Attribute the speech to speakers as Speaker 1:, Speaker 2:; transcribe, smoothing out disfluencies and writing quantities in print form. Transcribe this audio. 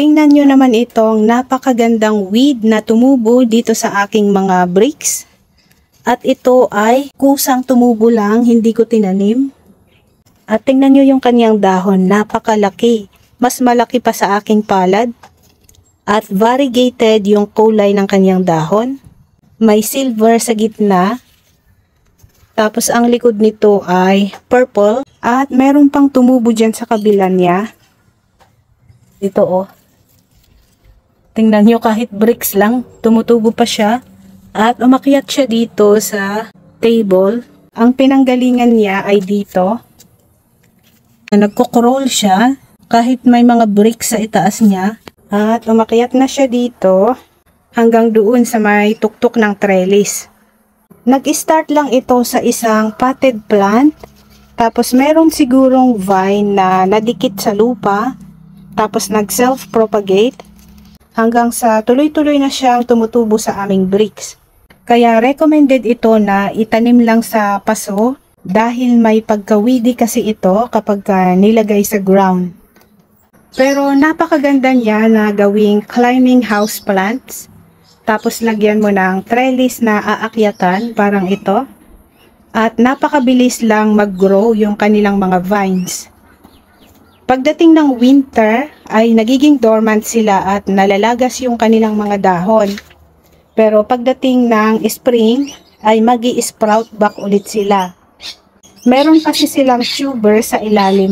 Speaker 1: Tingnan nyo naman itong napakagandang weed na tumubo dito sa aking mga bricks. At ito ay kusang tumubo lang, hindi ko tinanim. At tingnan nyo yung kanyang dahon, napakalaki. Mas malaki pa sa aking palad. At variegated yung kulay ng kanyang dahon. May silver sa gitna. Tapos ang likod nito ay purple. At meron pang tumubo dyan sa kabila niya. Ito oh. Tingnan nyo, kahit bricks lang, tumutubo pa siya. At umakyat siya dito sa table. Ang pinanggalingan niya ay dito. Nagko-crawl siya kahit may mga bricks sa itaas niya. At umakyat na siya dito hanggang doon sa may tuktok ng trellis. Nag-start lang ito sa isang potted plant. Tapos meron sigurong vine na nadikit sa lupa. Tapos nag-self-propagate. Hanggang sa tuloy-tuloy na siyang tumutubo sa aming bricks. Kaya recommended ito na itanim lang sa paso dahil may pagkawidi kasi ito kapag nilagay sa ground. Pero napakaganda niya na gawing climbing house plants. Tapos lagyan mo ng trellis na aakyatan parang ito. At napakabilis lang mag-grow yung kanilang mga vines. Pagdating ng winter ay nagiging dormant sila at nalalagas yung kanilang mga dahon. Pero pagdating ng spring ay magi-sprout back ulit sila. Meron kasi silang tuber sa ilalim.